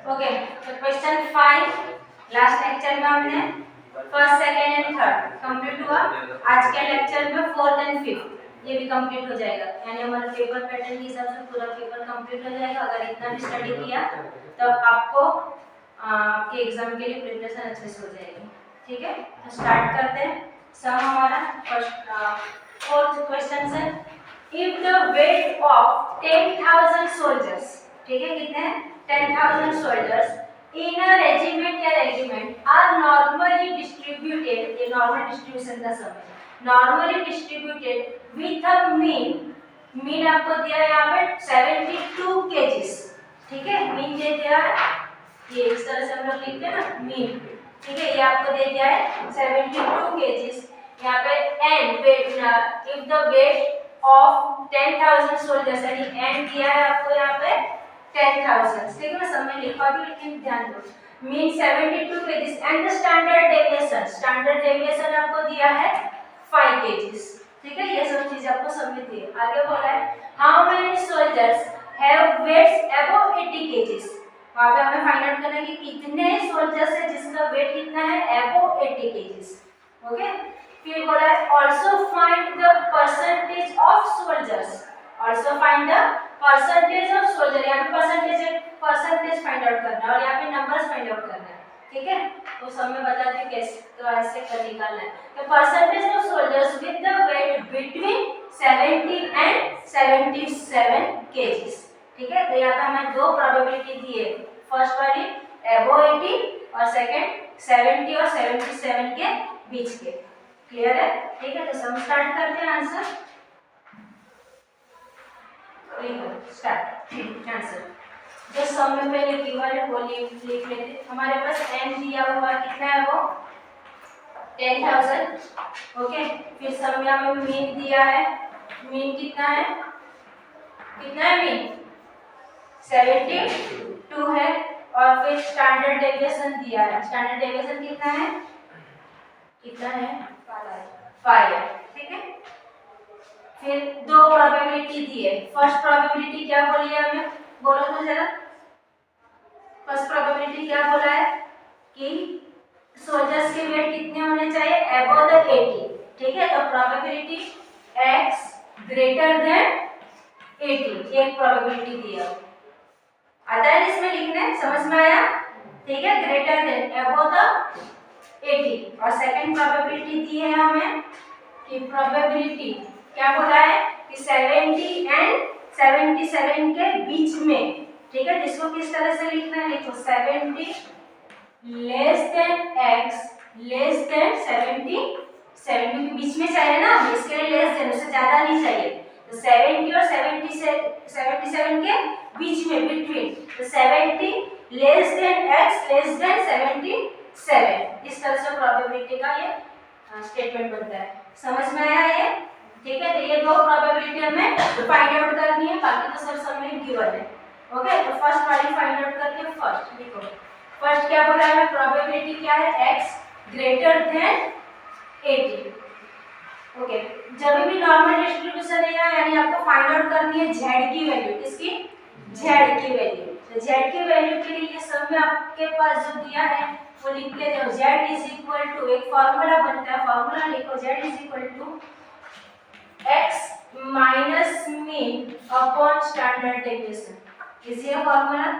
Okay, तो question 5 last lecture में हमने first second and third complete हुआ। आज के लेक्चर में फोर्थ एंड फिफ्थ ये भी कंप्लीट हो जाएगा, यानी हमारा पेपर पैटर्न के हिसाब से पूरा पेपर कंप्लीट हो जाएगा। अगर इतना भी स्टडी किया तो आपको आपके एग्जाम के लिए प्रिपरेशन अच्छे से हो जाएगी। ठीक है, तो स्टार्ट करते हैं। सम हमारा फर्स्ट फोर्थ क्वेश्चन है, if the weight of 10,000 soldiers, ठीक है, कितने हैं 10,000 soldiers in a regiment या regiment are normally distributed, ये normal distribution का सम है, normally distributed with a mean आपको दिया है यहाँ पे 72 kgs, ठीक है, मीन दे दिया है, ये इस तरह से हम लोग लिखते हैं ना मीन, ठीक है, ये आपको दे दिया है 72 kgs। यहाँ पे n weight, if the weight of 10,000 soldiers, यानी n दिया है आपको यहाँ पे 10,000, ठीक है, मैं सब में लिखवा दूं लेकिन ध्यान दो, mean 72 kgs and the standard deviation आपको दिया है 5 kgs, ठीक है, ये सब चीज आपको सबमिट दी है। आगे बोला है how many soldiers have weights above 80 kgs, वहां पे हमें फाइंड आउट करना है कि कितने सोल्जर्स है जिसका वेट कितना है अबव 80 kgs। ओके, फिर बोला है also find the percentage of soldiers, also find the percentage of soldier, यहाँ पे परसेंटेज फाइंड आउट करना है और यहाँ पे नंबर्स फाइंड आउट करना है, ठीक है, तो सब में बता दी कैसे, तो ऐसे कर निकालना है। तो percentage of soldiers with the weight between 70 and 77 kgs, ठीक है, तो यहाँ पे हमें दो प्रोबेबिलिटी दी है, फर्स्ट वाली अबव 80 और सेकंड 70 और 77 के बीच के। क्लियर है, ठीक है, तो सम स्टार्ट करते हैं। आंसर स्टार्ट आंसर जो सम में पहले गिवन है वो लिख लेते। हमारे पास n दिया हुआ कितना है, वो 10,000। ओके, फिर सम में हमें मीन दिया है, मीन कितना है मीन 72 है, और फिर स्टैंडर्ड डेविएशन दिया है, स्टैंडर्ड डेविएशन कितना है 5 है, ठीक है। फिर दो प्रोबेबिलिटी दी है, फर्स्ट प्रोबेबिलिटी क्या बोली है हमें, बोलो तो जरा, फर्स्ट प्रोबेबिलिटी क्या बोला है कि सोल्जर्स के वेट कितने होने चाहिए अबव द 80, ठीक है, तो प्रोबेबिलिटी x ग्रेटर देन 80, एक प्रोबेबिलिटी दी है, आता है इसमें लिखने, समझ में आया, ठीक है, ग्रेटर देन अबव द 80। और सेकंड प्रोबेबिलिटी दी है हमें कि प्रोबेबिलिटी क्या बोला है कि 70 एंड 77 के बीच में, ठीक है, जिसको किस तरह से लिखना है, लिखो 70 less than x less than 70 के बीच में चाहिए ना, इसके लिए लेस देन, उससे ज्यादा नहीं चाहिए, तो 70 और 77 के बीच में, बिटवीन, तो 70 less than x less than 77, इस तरह से प्रोबेबिलिटी का ये स्टेटमेंट बनता है। समझ में आया ये, ठीक है, तो ये दो प्रोबेबिलिटी हमें फाइंड आउट करनी है, बाकी तो सब सब में गिवन है। ओके, तो फर्स्ट वाली फाइंड आउट करके फर्स्ट लिखो, फर्स्ट क्या बोला है, प्रोबेबिलिटी क्या है x ग्रेटर देन 80। ओके, जब भी नॉर्मल डिस्ट्रीब्यूशन है यानी आपको फाइंड आउट करनी है z की वैल्यू, किसकी, z की वैल्यू, तो z की वैल्यू के लिए ये सब में आपके पास जो दिया है वो लिख के जाओ, z इज इक्वल टू, एक फार्मूला बनता है, फार्मूला लिखो, z is equal to x minus mean upon standard deviation, इसी का फार्मूला,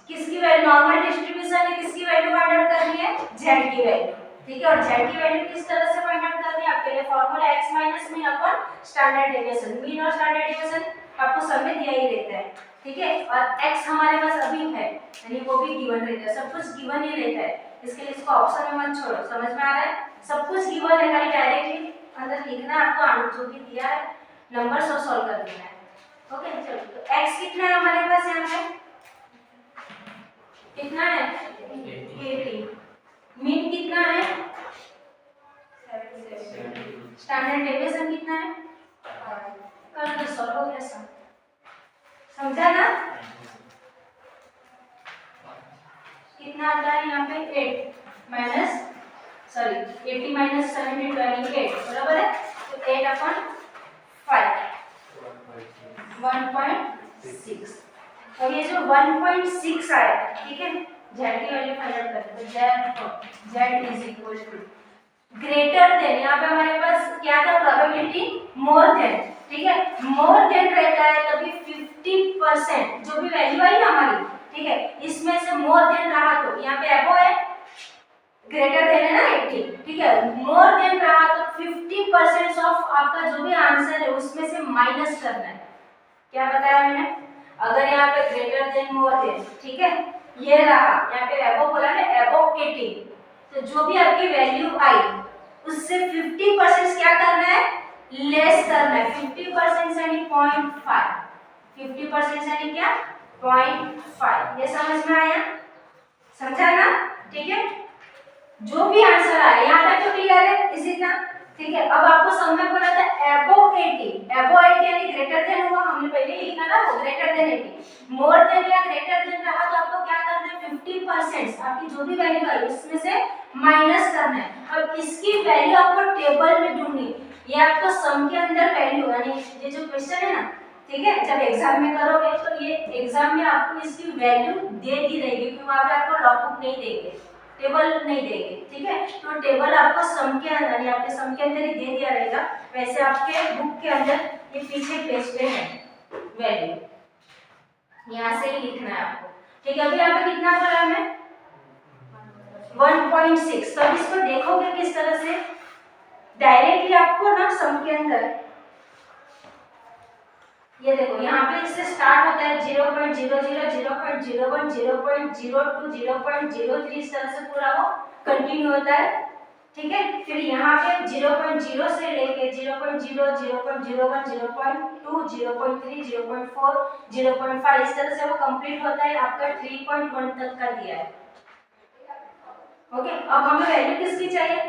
किसकी वैल्यू, नॉर्मल डिस्ट्रीब्यूशन है, किसकी वैल्यू फाइंड आउट करनी है, z की वैल्यू, ठीक है, और z की वैल्यू किस तरह से फाइंड आउट करनी है, आपके लिए formula x minus mean upon standard deviation, mean और स्टैंडर्ड डेविएशन आपको सब में दिया ही रहता है, ठीक है, और x हमारे पास अभी है यानी वो भी गिवन रहता है, सब कुछ गिवन ही रहता है, इसके लिए इसको ऑप्शन में मत छोड़ो, समझ में आ रहा है, सब कुछ गिवन है, खाली डायरेक्टली अंदर लिखना है आपको, आंसर जो भी दिया है नंबर से सॉल्व कर देना है। ओके, चलो, तो x कितना है हमारे पास, यहाँ पे कितना है 80, मीन कितना है 77, स्टैंडर्ड डेविएशन कितना है, कर दो, सॉल्व हो गया सब, समझा ना, कितना आता है यहाँ पे 8 माइनस, सॉरी 80 माइनस 70 28, बराबर है, तो 8 अपॉन 5 1.6, और ये जो 1.6 आया, ठीक है, z की वैल्यू फाइंड आउट करते हैं। z is equal to greater than, यहाँ पे हमारे पास क्या था, प्रोबेबिलिटी मोर देन, ठीक है, मोर देन रहता है तभी 50% जो भी वैल्यू आई ना हमारी, ठीक है, इसमें से मोर देन रहा तो यहाँ पे एबो है, ग्रेटर देन है ना 80, ठीक है, मोर देन रहा तो 50% ऑफ आपका जो भी आंसर है उसमें से माइनस करना है। क्या बताया मैंने, अगर यहाँ पे ग्रेटर देन मोर देन, ठीक है, ये रहा, यहाँ पे एबो बोला ना, एबो 80, तो जो भी आपकी वैल्यू आई उससे 50% क्या करना है, लेस करना है। 50% यानी 0.5, 50% यानी क्या, 0.5। ये समझ में आया, समझा ना, ठीक है, जो भी आंसर आए यहाँ तक तो क्लियर है, इसी तरह, ठीक है। अब आपको समझ में बोला था अबव 80, अबव 80 यानी ग्रेटर देन हुआ, हमने पहले ही लिखा ना, वो ग्रेटर देन 80, मोर देन या ग्रेटर देन रहा तो आपको क्या करना है, 50% आपकी जो भी वैल्यू आई उसमें से माइनस करना है। अब इसकी वैल्यू आपको टेबल में ढूंढनी, ये आपको सम के अंदर वैल्यू, यानी ये जो क्वेश्चन है ना, ठीक है, जब एग्जाम में करोगे तो ये एग्जाम में आपको इसकी वैल्यू दे दी रहेगी, क्योंकि वहां पे आपको लॉगबुक नहीं देंगे, टेबल नहीं देंगे, ठीक है, तो टेबल आपको सम के अंदर, यानी आपके सम के अंदर ही दे दिया रहेगा, वैसे आपके बुक के अंदर ये पीछे पेज पे है वैल्यू, यहाँ से ही लिखना है आपको, ठीक है। अभी यहाँ पे कितना बोला हमने, 1.6, तो अब इसको देखोगे किस तरह से, डायरेक्टली आपको ना सम के अंदर, ये देखो यहाँ पे इससे स्टार्ट होता है 0.00, 0.01, 0.02, 0.03, इस तरह से पूरा वो कंटिन्यू होता है, ठीक है। फिर यहाँ पे 0.0 से लेके 0.0, 0.01, 0.2, 0.3, 0.4, 0.5, इस तरह से वो कंप्लीट होता है, आपका 3.1 तक का दिया है। ओके, अब हमें वैल्यू किसकी चाहिए,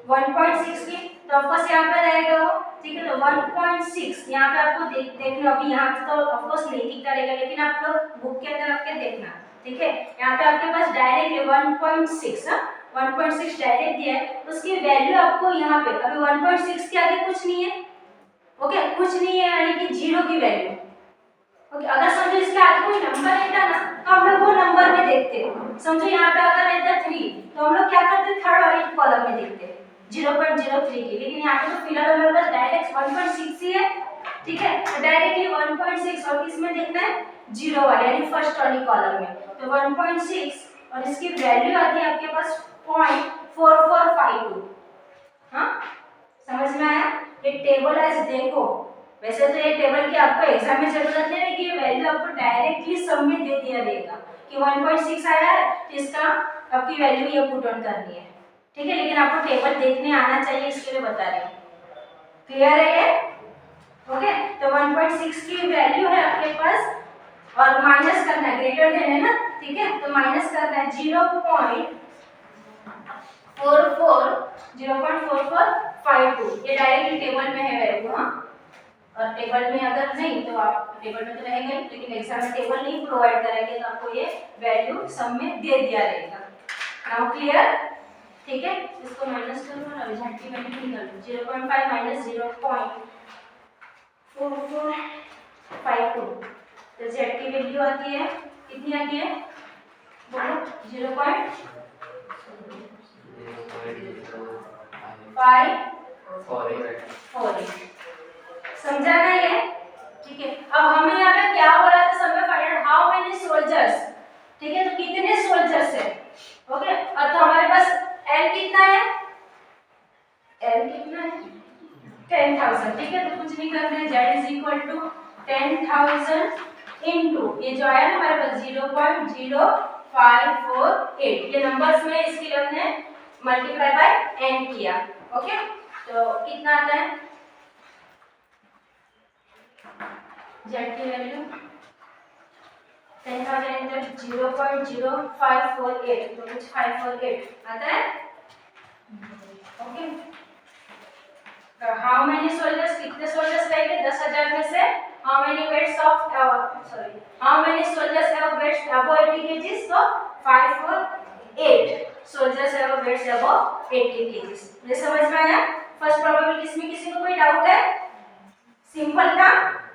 1.6 की, तो ऑफकोर्स यहाँ पे रहेगा वो, ठीक है, तो 1.6 यहाँ पे आपको देख लो, अभी यहाँ पे तो ऑफकोर्स नहीं दिखता रहेगा, लेकिन आप लोग बुक के अंदर आपके देखना, ठीक है, यहाँ पे आपके पास डायरेक्टली 1.6, 1.6 डायरेक्ट दिया है, उसकी वैल्यू आपको यहाँ पे, अभी 1.6 के आगे कुछ नहीं है, ओके, कुछ नहीं है, यानी कि 0 की वैल्यू, ओके। अगर समझो इसके आगे कोई नंबर रहता ना तो हम लोग वो नंबर में देखते, समझो यहाँ पे अगर रहता 3 तो हम लोग क्या करते, थर्ड वाली कॉलम में देखते 0.03 की, लेकिन यहाँ पे तो फिलहाल हमारे पास डायरेक्ट 1.6 ही है, ठीक है, तो डायरेक्टली 1.6 और किसमें देखना है, 0 वाले, यानी फर्स्ट वाली कॉलम में, तो 1.6 और इसकी वैल्यू आती है आपके पास 0.4452। हाँ, समझ में आया, ये टेबल एज देखो, वैसे तो ये टेबल की आपको एग्जाम में जरूरत नहीं है कि ये वैल्यू आपको डायरेक्टली सम में दे दिया रहेगा कि 1.6 आया है तो इसका आपकी वैल्यू ये पुट ऑन करनी है, ठीक है, लेकिन आपको टेबल देखने आना चाहिए, इसके लिए बता रही हूँ, क्लियर है ये, ओके। तो 1.6 की वैल्यू है आपके पास और माइनस करना है, ग्रेटर देन है ना, ठीक है, तो माइनस करना है 0.4452, ये डायरेक्टली टेबल में है वैल्यू, हाँ, और टेबल में अगर नहीं तो आप टेबल में तो रहेगा ही, लेकिन एग्जाम में टेबल नहीं प्रोवाइड करेंगे तो आपको ये वैल्यू सम में दे दिया रहेगा। नाउ क्लियर, ठीक है, इसको माइनस करो और z की वैल्यू निकाल लो, 0.5 माइनस 0.4452, तो z की वैल्यू आती है, कितनी आती है बोलो, 0.548, समझा ना ये, ठीक है। अब हमें यहाँ पे क्या बोला था, समय फाइंड हाउ मेनी सोल्जर्स, ठीक है, तो कितने सोल्जर्स है, ओके, और तो हमारे पास एल कितना है, एल कितना है 10,000, ठीक है, तो कुछ नहीं करना है, z is equal to 10,000 into ये जो आया ना हमारे पास 0.0548, ये नंबर्स में इसके लिए हमने मल्टीप्लाई बाय n किया, ओके, तो कितना आता है, z की वैल्यू 10,000 इंटू 0.0548, तो कुछ 548 आता है, ओके। तो हाउ मेनी सोल्जर्स, कितने सोल्जर्स रहेंगे 10,000 में से, how many weights of how many soldiers have weights above 80 kgs, तो 548 soldiers have weights above 80 kgs। ये समझ में आया, फर्स्ट प्रोबेबिलिटी, इसमें किसी को कोई डाउट है, सिंपल था,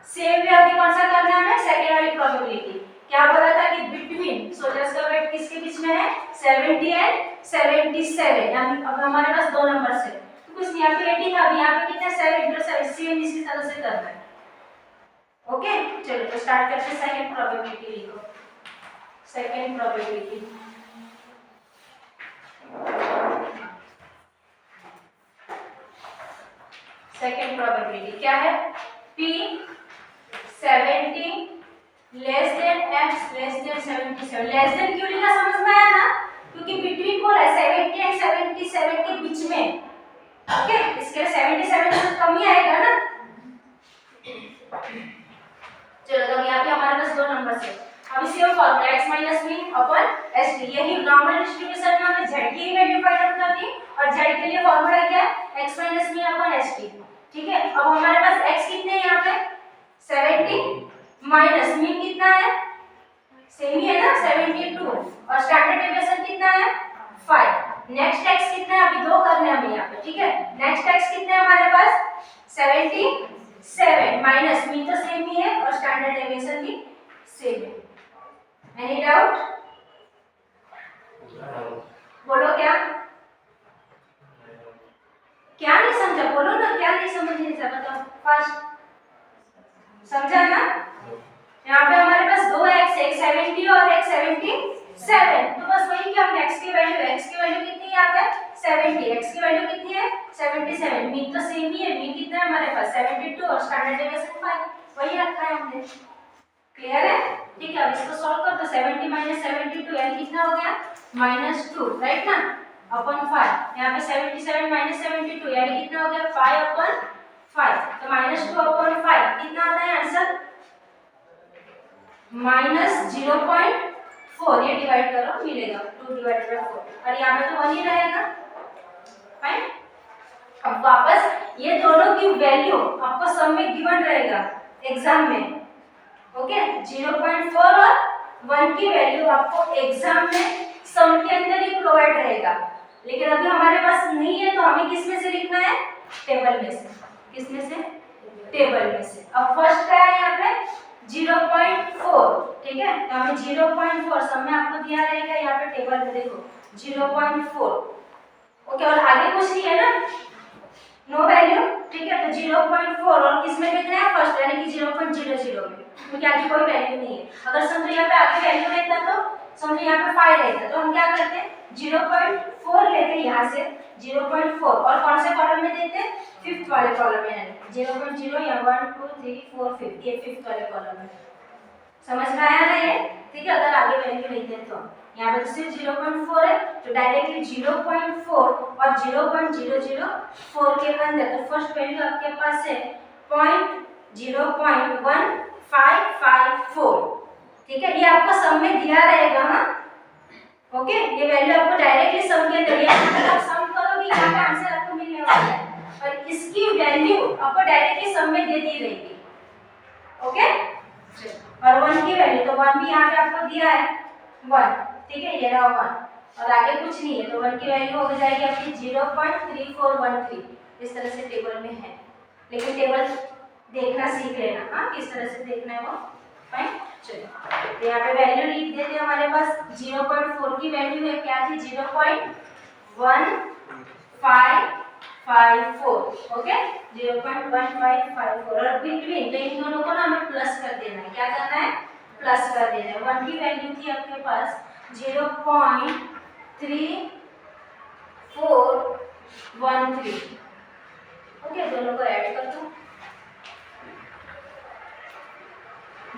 सेम वे अभी कौन सा करना है, सेकंड वाली प्रोबेबिलिटी, क्या बोला था कि बिटवीन सोल्जर्स का वेट किसके बीच में है 70 एंड 77, यानी अब हमारे पास दो नंबर है तो कुछ नहीं, यहाँ पे 80 था, अभी यहाँ पे कितना 7 इंटू 7 सेम इसी तरह से करना है। ओके चलो तो स्टार्ट करते हैं। सेकंड प्रोबेबिलिटी लिखो, सेकंड प्रोबेबिलिटी क्या है P 70 less than x less than 77। Less than क्यों लिखा समझ में आया ना, क्योंकि बिटवीन बोला है 70 एंड 77 के बीच में। ओके इसके लिए 77 से कम ही आएगा ना। चलो तो यहाँ पे हमारे पास दो नंबर है। अब इसी का फॉर्मूला x माइनस मीन अपन st, यही नॉर्मल डिस्ट्रीब्यूशन में हमें z की वैल्यू फाइंड आउट करनी और z के लिए फॉर्मूला क्या है x माइनस मीन अपन st। ठीक है अब हमारे पास x कितने हैं यहाँ पे 70 माइनस मीन कितना है सेम ही है ना 72 और स्टैंडर्ड डेविएशन कितना है 5। नेक्स्ट x कितना है अभी दो करने हमें यहाँ पे। ठीक है नेक्स्ट x कितना है हमारे पास 77 माइनस मीन तो सेम ही है और स्टैंडर्ड डेविएशन भी सेम है। एनी डाउट बोलो क्या क्या नहीं समझा, बोलो ना क्या नहीं समझने से बताओ फर्स्ट समझा ना। यहाँ पे हमारे पास दो x, एक 70 और एक 77, तो बस वही कि हम x की वैल्यू कितनी है यहाँ पे 70, x की वैल्यू कितनी है 77, मीन तो सेम ही है, मीन कितना है हमारे पास 72 और स्टैंडर्ड डेविएशन 5 वही रखा है हमने। क्लियर है। ठीक है अब इसको सॉल्व कर तो 70 माइनस 72 यानी कितना हो गया -2 राइट ना अपन 5। यहाँ पे 77 माइनस 72 यानी कितना हो गया 5 अपन 5, तो -2 अपन 5 कितना आता है आंसर -0.4। ये डिवाइड करो मिलेगा 2 डिवाइडेड बाय 4 और यहाँ पे तो 1 ही रहेगा। फाइन अब वापस ये दोनों की वैल्यू आपको सम में गिवन रहेगा एग्जाम में। ओके 0.4 और 1 की वैल्यू आपको एग्जाम में सम के अंदर ही प्रोवाइड रहेगा, लेकिन अभी हमारे पास नहीं है तो हमें किस में से लिखना है टेबल में से। किस में से टेबल में से। अब फर्स्ट क्या है यहाँ पे 0.4। ठीक है तो हमें 0.4 सम में आपको दिया रहेगा यहाँ पे टेबल में देखो 0.4। ओके और आगे कुछ नहीं है ना नो वैल्यू। ठीक है तो 0.4 और किस में लिखना है फर्स्ट यानी कि 0.00 में, क्योंकि आगे कोई वैल्यू नहीं है। अगर समझो यहाँ पे आगे वैल्यू रहता तो समझो यहाँ पे 5 रहता तो हम क्या करते 0.4 लेते यहाँ से 0.4 और कौन से कॉलम में देते फिफ्थ वाले कॉलम में, यानी 0.0 या 1 2 3 4 5 ये फिफ्थ वाले कॉलम में। समझ में आया ना ये। ठीक है अगर आगे वैल्यू लेते हैं तो यहाँ पे सिर्फ 0.4 है तो डायरेक्टली 0.4 और 0.004 के अंदर तो फर्स्ट वैल्यू आपके पास है 0.1554। ठीक है ये आपको सम में दिया रहेगा। हाँ ओके ये वैल्यू आपको डायरेक्टली सम के अंदर आप सम करोगे यहाँ पे आंसर आपको मिलने वाला है और इसकी वैल्यू आपको डायरेक्टली सम में दे दी रहेगी। ओके और 1 की वैल्यू तो 1 भी यहाँ पे आपको दिया है 1। ठीक है ये रहा 1 और आगे कुछ नहीं है तो 1 की वैल्यू हो जाएगी आपकी 0.3413। इस तरह से टेबल में है, लेकिन टेबल देखना सीख लेना। हाँ किस तरह से देखना है वो। फाइन चलो तो यहाँ पे वैल्यू लिख देते हैं। हमारे पास 0.4 की वैल्यू है क्या थी 0.1554। ओके 0.1554 और बिटवीन तो इन दोनों को ना हमें प्लस कर देना है। क्या करना है प्लस कर देना है। 1 की वैल्यू थी आपके पास 0.3413। ओके दोनों को ऐड कर दो,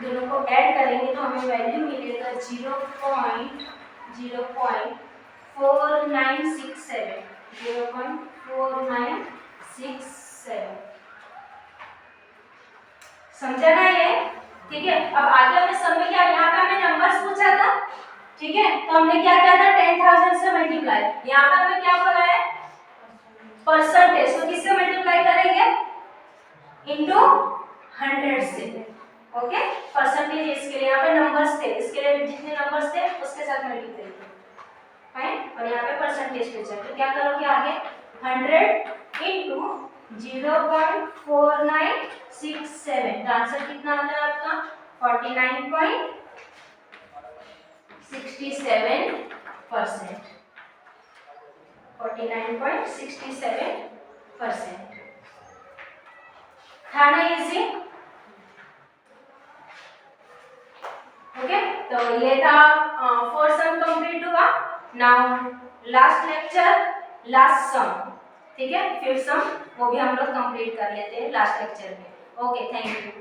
दोनों को ऐड करेंगे तो हमें वैल्यू मिलेगा 0.4967। समझा ना ये। ठीक है अब आगे हमें सब में क्या यहाँ पे हमें नंबर्स पूछा था। ठीक है तो हमने क्या किया था 10,000 से मल्टीप्लाई। यहाँ पे हमें क्या बोला है परसेंटेज, तो किससे मल्टीप्लाई करेंगे इनटू 100 से। ओके परसेंटेज इसके लिए यहाँ पे नंबर्स थे, इसके लिए जितने नंबर्स थे उसके साथ मल्टीप्लाई करें। फाइन और यहाँ पे परसेंटेज पे चल तो क्या करोगे आगे 100 इनटू 0.4967 तो आंसर कितना आता है आपका 49.9 49.67%, 49.67%। था ना इजी? ओके, तो ये था फोर सम कंप्लीट हुआ। नाउ लास्ट लेक्चर, लास्ट सम, ठीक है, फिफ्थ सम वो भी हम लोग कंप्लीट कर लेते हैं लास्ट लेक्चर में। Okay, thank you.